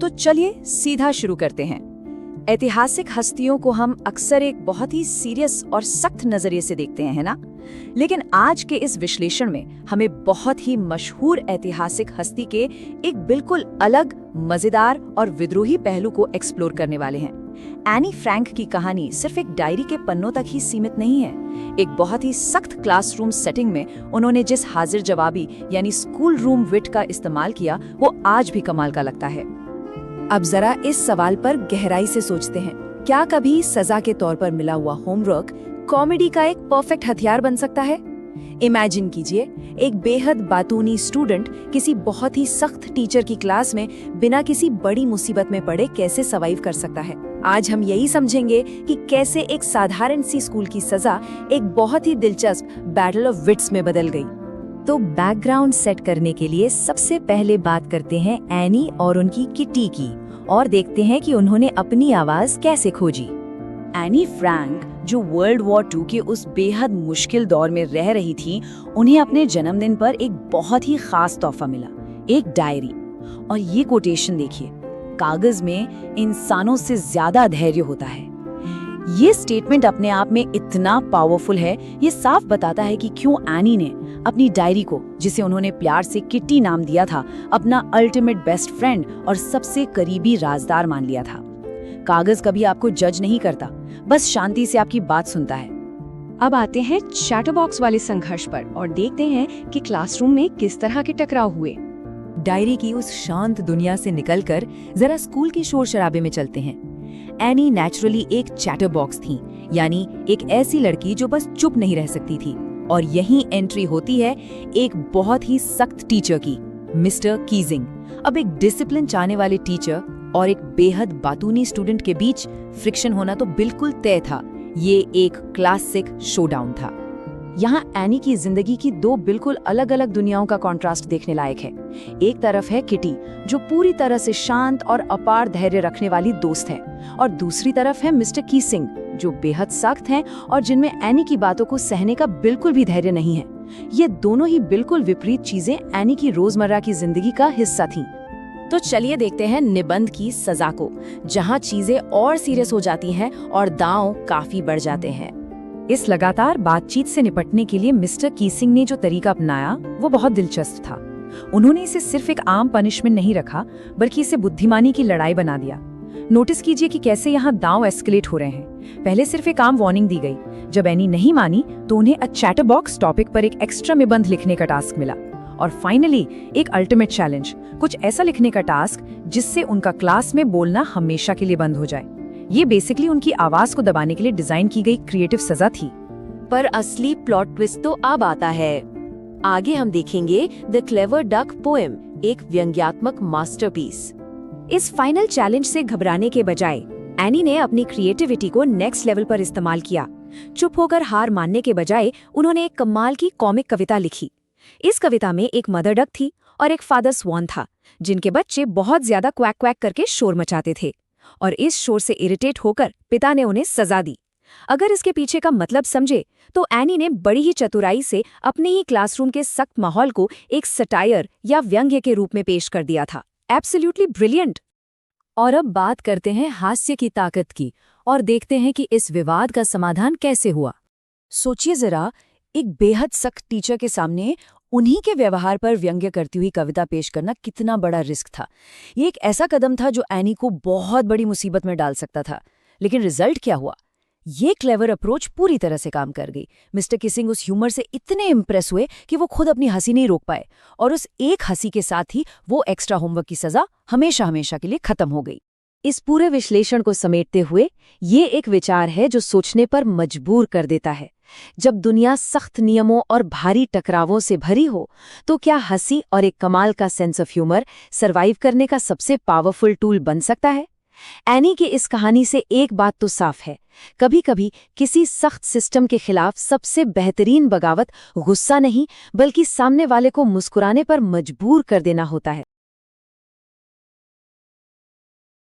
तो चलिए सीधा शुरू करते हैं। ऐतिहासिक हस्तियों को हम अक्सर एक बहुत ही सीरियस और सख्त नजरिए से देखते हैं, है ना? लेकिन आज के इस विश्लेषण में हमें बहुत ही मशहूर ऐतिहासिक हस्ती के एक बिल्कुल अलग, मजेदार और विद्रोही पहलू को एक्सप्लोर करने वाले हैं। एनी फ्रैंक की कहानी सिर्फ एक डायरी के पन्नों तक ही सीमित नहीं है। एक बहुत ही सख्त क्लासरूम सेटिंग में उन्होंने जिस हाजिर जवाबी यानी स्कूल रूम विट का इस्तेमाल किया, वो आज भी कमाल का लगता है। अब जरा इस सवाल पर गहराई से सोचते हैं, क्या कभी सजा के तौर पर मिला हुआ होमवर्क कॉमेडी का एक परफेक्ट हथियार बन सकता है? इमेजिन कीजिए, एक बेहद बातूनी स्टूडेंट किसी बहुत ही सख्त टीचर की क्लास में बिना किसी बड़ी मुसीबत में पड़े कैसे सर्वाइव कर सकता है। आज हम यही समझेंगे कि कैसे एक साधारण सी स्कूल की सजा एक बहुत ही दिलचस्प बैटल ऑफ विट्स में बदल गई। तो बैकग्राउंड सेट करने के लिए सबसे पहले बात करते हैं एनी और उनकी किटी की, और देखते हैं कि उन्होंने अपनी आवाज कैसे खोजी। एनी फ्रैंक, जो वर्ल्ड वॉर II के उस बेहद मुश्किल दौर में रह रही थी, उन्हें अपने जन्मदिन पर एक बहुत ही खास तोहफा मिला, एक डायरी। और ये कोटेशन देखिए, कागज में इंसानों से ज्यादा धैर्य होता है। ये स्टेटमेंट अपने आप में इतना पावरफुल है। ये साफ बताता है कि क्यों एनी ने अपनी डायरी को, जिसे उन्होंने प्यार से किट्टी नाम दिया था, अपना अल्टीमेट बेस्ट फ्रेंड और सबसे करीबी राजदार मान लिया था। कागज कभी आपको जज नहीं करता, बस शांति से आपकी बात सुनता है। अब आते हैं चैटरबॉक्स वाले संघर्ष पर और देखते हैं कि क्लासरूम में किस तरह के टकराव हुए। डायरी की उस शांत दुनिया से निकलकर जरा स्कूल की शोर शराबे में चलते हैं। एनी नेचुरली एक चैटरबॉक्स थी, यानी एक ऐसी लड़की जो बस चुप नहीं रह सकती थी। और यहीं एंट्री होती है एक बहुत ही सख्त टीचर की, मिस्टर कीजिंग। अब एक डिसिप्लिन चाहने वाले टीचर और एक बेहद बातूनी स्टूडेंट के बीच फ्रिक्शन होना तो बिल्कुल तय था। ये एक क्लासिक शोडाउन था। यहाँ एनी की जिंदगी की दो बिल्कुल अलग अलग दुनियाओं का कॉन्ट्रास्ट देखने लायक है। एक तरफ है किटी, जो पूरी तरह से शांत और अपार धैर्य रखने वाली दोस्त है, और दूसरी तरफ है मिस्टर कीसिंग, जो बेहद सख्त हैं और जिनमें एनी की बातों को सहने का बिल्कुल भी धैर्य नहीं है। ये दोनों ही बिल्कुल विपरीत चीजें एनी की रोजमर्रा की जिंदगी का हिस्सा थीं। तो चलिए देखते हैं निबंध की सजा को, जहाँ चीजें और सीरियस हो जाती हैं और दांव काफी बढ़ जाते हैं। इस लगातार बातचीत से निपटने के लिए मिस्टर कीसिंग ने जो तरीका अपनाया, वो बहुत दिलचस्प था। उन्होंने इसे सिर्फ एक आम पनिशमेंट नहीं रखा, बल्कि इसे बुद्धिमानी की लड़ाई बना दिया। नोटिस कीजिए कि कैसे यहाँ दांव एस्केलेट हो रहे हैं। पहले सिर्फ एक आम वार्निंग दी गई। जब एनी नहीं मानी तो उन्हें अ चैटरबॉक्स टॉपिक पर एक एक्स्ट्रा निबंध लिखने का टास्क मिला। और फाइनली एक अल्टीमेट चैलेंज, कुछ ऐसा लिखने का टास्क जिससे उनका क्लास में बोलना हमेशा के लिए बंद हो जाए। ये बेसिकली उनकी आवाज को दबाने के लिए डिजाइन की गई क्रिएटिव सजा थी। पर असली प्लॉट ट्विस्ट तो अब आता है। आगे हम देखेंगे द क्लेवर डक पोएम, एक व्यंग्यात्मक मास्टरपीस। इस फाइनल चैलेंज से घबराने के बजाय एनी ने अपनी क्रिएटिविटी को नेक्स्ट लेवल पर इस्तेमाल किया। चुप होकर हार मानने के बजाय उन्होंने एक कमाल की कॉमिक कविता लिखी। इस कविता में एक मदर डक थी और एक फादर स्वान था, जिनके बच्चे बहुत ज्यादा क्वैक क्वैक करके शोर मचाते थे, और इस शोर से इरिटेट होकर पिता ने उन्हें सजा दी। अगर इसके पीछे का मतलब समझे तो एनी ने बड़ी ही चतुराई से अपने ही क्लासरूम के सख्त माहौल को एक सटायर या व्यंग्य के रूप में पेश कर दिया था। Absolutely brilliant. और अब बात करते हैं हास्य की ताकत की, और देखते हैं कि इस विवाद का समाधान कैसे हुआ। सोचिए जरा, एक बेहद सख्त टीचर के सामने उन्हीं के व्यवहार पर व्यंग्य करती हुई कविता पेश करना कितना बड़ा रिस्क था। ये एक ऐसा कदम था जो एनी को बहुत बड़ी मुसीबत में डाल सकता था। लेकिन रिजल्ट क्या हुआ? ये क्लेवर अप्रोच पूरी तरह से काम कर गई। मिस्टर किसिंग उस ह्यूमर से इतने इम्प्रेस हुए कि वो खुद अपनी हंसी नहीं रोक पाए, और उस एक हंसी के साथ ही वो एक्स्ट्रा होमवर्क की सजा हमेशा हमेशा के लिए खत्म हो गई। इस पूरे विश्लेषण को समेटते हुए ये एक विचार है जो सोचने पर मजबूर कर देता है। जब दुनिया सख्त नियमों और भारी टकरावों से भरी हो, तो क्या हंसी और एक कमाल का सेंस ऑफ ह्यूमर सर्वाइव करने का सबसे पावरफुल टूल बन सकता है? एनी की इस कहानी से एक बात तो साफ है, कभी-कभी किसी सख्त सिस्टम के खिलाफ सबसे बेहतरीन बगावत गुस्सा नहीं, बल्कि सामने वाले को मुस्कुराने पर मजबूर कर देना होता है।